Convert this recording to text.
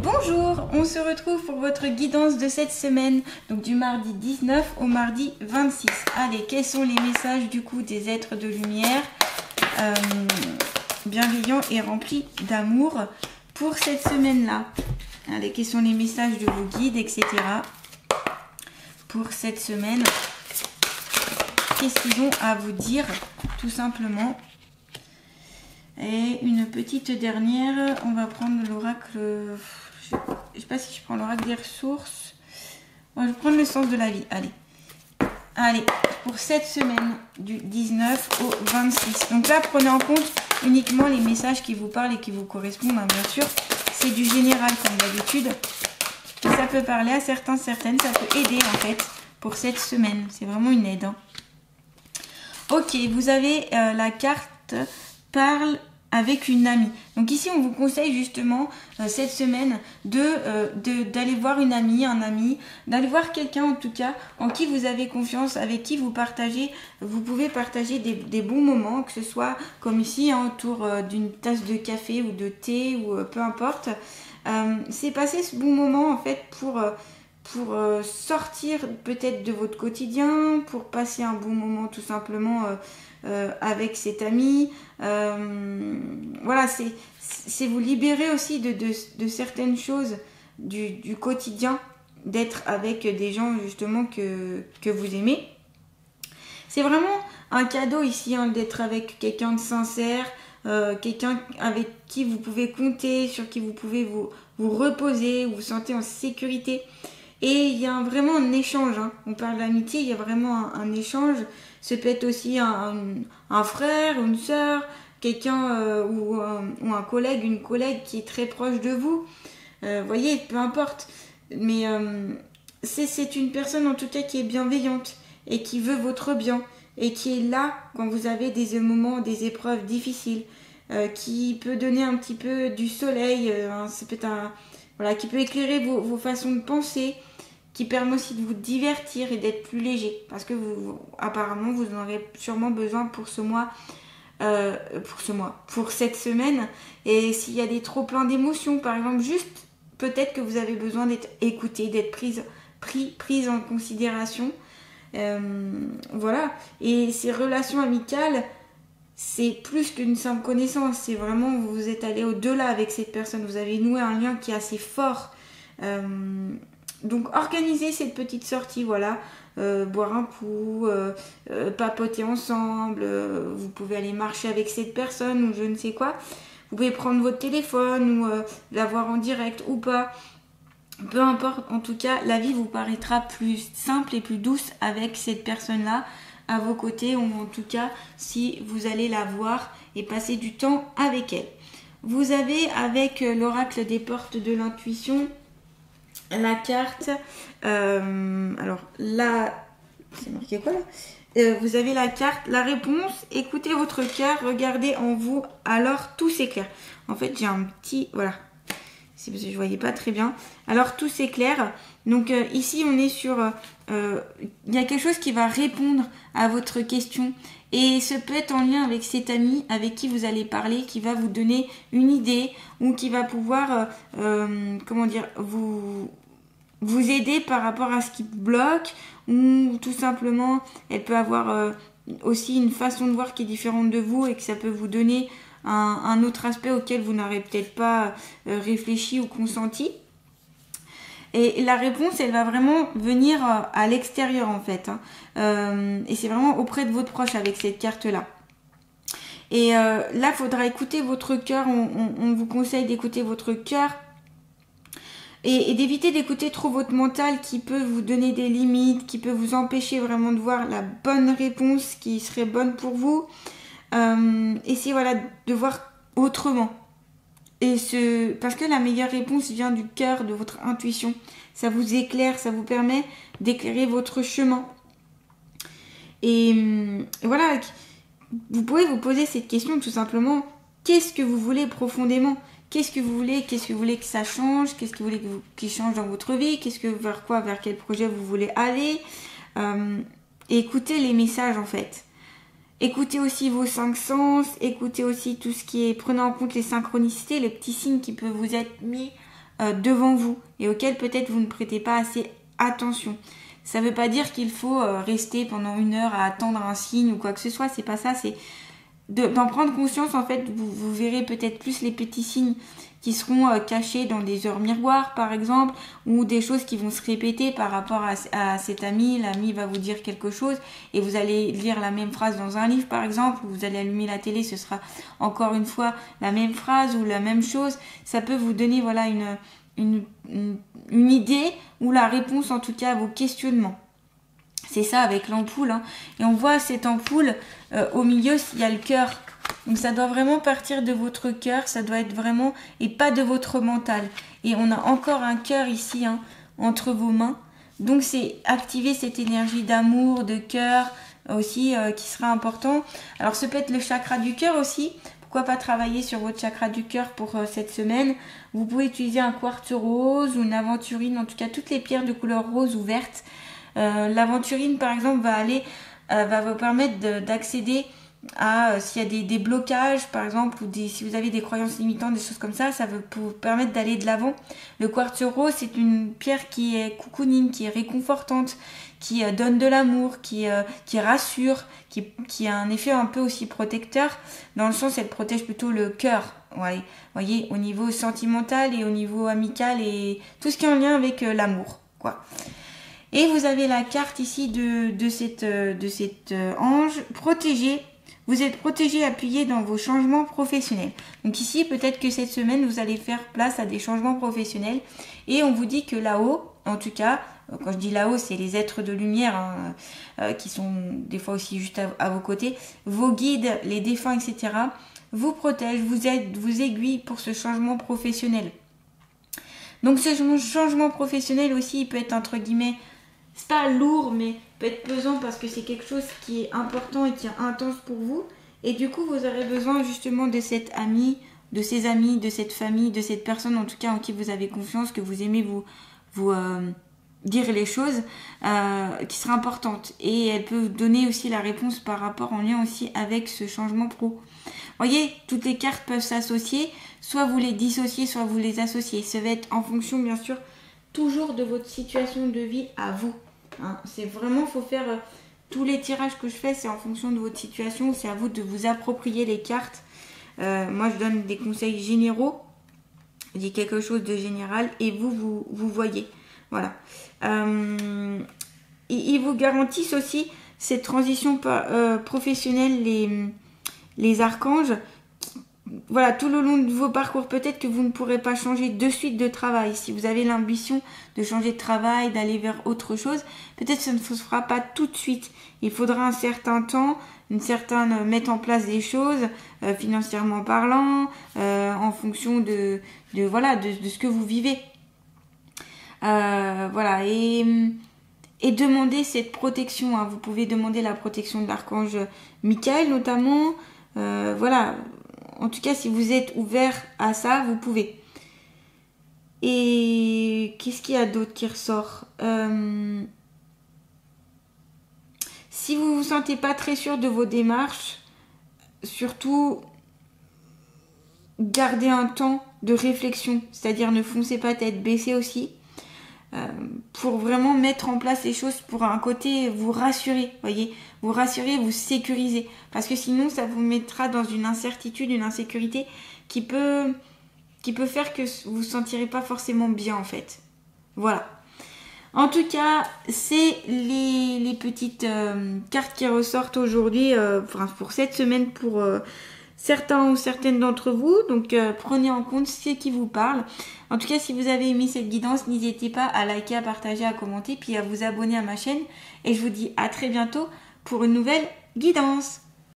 Bonjour, on se retrouve pour votre guidance de cette semaine, donc du mardi 19 au mardi 26. Allez, quels sont les messages du coup des êtres de lumière bienveillants et remplis d'amour pour cette semaine-là? Allez, quels sont les messages de vos guides, etc. pour cette semaine? Qu'est-ce qu'ils ont à vous dire, tout simplement? Et une petite dernière, on va prendre l'oracle, je ne sais pas si je prends l'oracle des ressources. Moi, je vais prendre le sens de la vie, allez, pour cette semaine du 19 au 26. Donc là, prenez en compte uniquement les messages qui vous parlent et qui vous correspondent, hein, bien sûr. C'est du général comme d'habitude. Et ça peut parler à certains, certaines, ça peut aider en fait pour cette semaine. C'est vraiment une aide. Hein. Ok, vous avez la carte parle avec une amie. Donc ici, on vous conseille justement cette semaine d'aller voir une amie, un ami, d'aller voir quelqu'un en tout cas en qui vous avez confiance, avec qui vous pouvez partager des bons moments, que ce soit comme ici, hein, autour d'une tasse de café ou de thé ou peu importe. C'est passer ce bon moment en fait pour sortir peut-être de votre quotidien, pour passer un bon moment tout simplement avec cet ami. Voilà, c'est vous libérer aussi de certaines choses du quotidien, d'être avec des gens justement que vous aimez. C'est vraiment un cadeau ici, hein, d'être avec quelqu'un de sincère, quelqu'un avec qui vous pouvez compter, sur qui vous pouvez vous reposer, vous sentez en sécurité. Et il y a vraiment un échange, hein. On parle d'amitié, il y a vraiment un échange. Ça peut être aussi un frère, une sœur, quelqu'un ou un collègue, une collègue qui est très proche de vous. Voyez, peu importe. Mais c'est une personne en tout cas qui est bienveillante et qui veut votre bien et qui est là quand vous avez des moments, des épreuves difficiles, qui peut donner un petit peu du soleil, c'est peut-être voilà, qui peut éclairer vos façons de penser, qui permet aussi de vous divertir et d'être plus léger. Parce que apparemment, vous en aurez sûrement besoin pour cette semaine. Et s'il y a des trop pleins d'émotions, par exemple, juste peut-être que vous avez besoin d'être écouté, d'être prise en considération. Voilà. Et ces relations amicales, c'est plus qu'une simple connaissance. C'est vraiment, vous êtes allé au-delà avec cette personne. Vous avez noué un lien qui est assez fort. Donc organisez cette petite sortie, voilà, boire un coup, papoter ensemble, vous pouvez aller marcher avec cette personne ou je ne sais quoi. Vous pouvez prendre votre téléphone ou la voir en direct ou pas. Peu importe, en tout cas, la vie vous paraîtra plus simple et plus douce avec cette personne-là à vos côtés, ou en tout cas si vous allez la voir et passer du temps avec elle. Vous avez avec l'oracle des portes de l'intuition la carte, alors là, c'est marqué quoi là, vous avez la carte, la réponse, écoutez votre cœur, regardez en vous, alors tout s'éclaire. En fait j'ai un petit, voilà, c'est parce que je voyais pas très bien, alors tout s'éclaire. Donc ici on est sur, il y a quelque chose qui va répondre à votre question. Et ce peut être en lien avec cet ami avec qui vous allez parler, qui va vous donner une idée ou qui va pouvoir, comment dire, vous aider par rapport à ce qui bloque, ou tout simplement, elle peut avoir aussi une façon de voir qui est différente de vous et que ça peut vous donner un autre aspect auquel vous n'aurez peut-être pas réfléchi ou consenti. Et la réponse, elle va vraiment venir à l'extérieur en fait. Hein. Et c'est vraiment auprès de votre proche avec cette carte-là. Et là, il faudra écouter votre cœur. On vous conseille d'écouter votre cœur. Et d'éviter d'écouter trop votre mental qui peut vous donner des limites, qui peut vous empêcher vraiment de voir la bonne réponse qui serait bonne pour vous. Essayez voilà, de voir autrement. Parce que la meilleure réponse vient du cœur, de votre intuition. Ça vous éclaire, ça vous permet d'éclairer votre chemin. Et voilà, vous pouvez vous poser cette question tout simplement. Qu'est-ce que vous voulez profondément ? Qu'est-ce que vous voulez que ça change? Qu'est-ce que vous voulez qu'il change dans votre vie? Vers quel projet vous voulez aller? Écoutez les messages en fait. Écoutez aussi vos 5 sens, écoutez aussi tout ce qui est... Prenez en compte les synchronicités, les petits signes qui peuvent vous être mis devant vous et auxquelles peut-être vous ne prêtez pas assez attention. Ça ne veut pas dire qu'il faut rester pendant 1 heure à attendre un signe ou quoi que ce soit, c'est pas ça, c'est d'en prendre conscience. En fait, vous verrez peut-être plus les petits signes qui seront cachés dans des heures miroirs par exemple, ou des choses qui vont se répéter par rapport à cet ami. L'ami va vous dire quelque chose et vous allez lire la même phrase dans un livre par exemple, ou vous allez allumer la télé, ce sera encore une fois la même phrase ou la même chose. Ça peut vous donner voilà une idée ou la réponse en tout cas à vos questionnements. C'est ça avec l'ampoule, hein. Et on voit cette ampoule au milieu, il y a le cœur. Donc ça doit vraiment partir de votre cœur, ça doit être vraiment, et pas de votre mental. Et on a encore un cœur ici, hein, entre vos mains. Donc c'est activer cette énergie d'amour, de cœur aussi qui sera important. Alors ce peut être le chakra du cœur aussi. Pourquoi pas travailler sur votre chakra du cœur pour cette semaine. Vous pouvez utiliser un quartz rose ou une aventurine, en tout cas toutes les pierres de couleur rose ou verte. L'aventurine par exemple va vous permettre d'accéder à s'il y a des blocages par exemple, ou si vous avez des croyances limitantes, des choses comme ça, ça va vous permettre d'aller de l'avant. Le quartz rose, c'est une pierre qui est cocooning, qui est réconfortante, qui donne de l'amour, qui rassure, qui a un effet un peu aussi protecteur, dans le sens elle protège plutôt le cœur, ouais, voyez, au niveau sentimental et au niveau amical et tout ce qui est en lien avec l'amour, quoi. Et vous avez la carte ici de cet ange protégé. Vous êtes protégé, appuyé dans vos changements professionnels. Donc ici, peut-être que cette semaine, vous allez faire place à des changements professionnels. Et on vous dit que là-haut, en tout cas, quand je dis là-haut, c'est les êtres de lumière hein, qui sont des fois aussi juste à vos côtés. Vos guides, les défunts, etc. vous protègent, vous aident, vous aiguillent pour ce changement professionnel. Donc ce changement professionnel aussi, il peut être entre guillemets, c'est pas lourd, mais peut être pesant parce que c'est quelque chose qui est important et qui est intense pour vous. Et du coup, vous aurez besoin justement de cet ami, de ces amis, de cette famille, de cette personne en tout cas en qui vous avez confiance, que vous aimez vous dire les choses, qui sera importante. Et elle peut vous donner aussi la réponse par rapport en lien aussi avec ce changement pro. Voyez, toutes les cartes peuvent s'associer, soit vous les dissociez, soit vous les associez. Ça va être en fonction bien sûr toujours de votre situation de vie à vous. Hein. C'est vraiment, faut faire tous les tirages que je fais, c'est en fonction de votre situation. C'est à vous de vous approprier les cartes. Moi, je donne des conseils généraux. Je dis quelque chose de général et vous voyez. Voilà. Ils vous garantissent aussi cette transition professionnelle, les archanges. Voilà, tout le long de vos parcours, peut-être que vous ne pourrez pas changer de suite de travail. Si vous avez l'ambition de changer de travail, d'aller vers autre chose, peut-être que ça ne se fera pas tout de suite. Il faudra un certain temps, mettre en place des choses, financièrement parlant, en fonction de ce que vous vivez. Voilà, et demander cette protection. Hein. Vous pouvez demander la protection de l'archange Michael notamment. Voilà. En tout cas, si vous êtes ouvert à ça, vous pouvez. Et qu'est-ce qu'il y a d'autre qui ressort ? Si vous ne vous sentez pas très sûr de vos démarches, surtout, gardez un temps de réflexion. C'est-à-dire, ne foncez pas tête baissée aussi. Pour vraiment mettre en place les choses pour un côté vous rassurer, voyez, vous rassurer, vous sécuriser, parce que sinon ça vous mettra dans une incertitude, une insécurité qui peut faire que vous vous sentirez pas forcément bien en fait. Voilà. En tout cas, c'est les petites cartes qui ressortent aujourd'hui, pour cette semaine pour certains ou certaines d'entre vous, donc prenez en compte ce qui vous parle. En tout cas, si vous avez aimé cette guidance, n'hésitez pas à liker, à partager, à commenter, puis à vous abonner à ma chaîne. Et je vous dis à très bientôt pour une nouvelle guidance.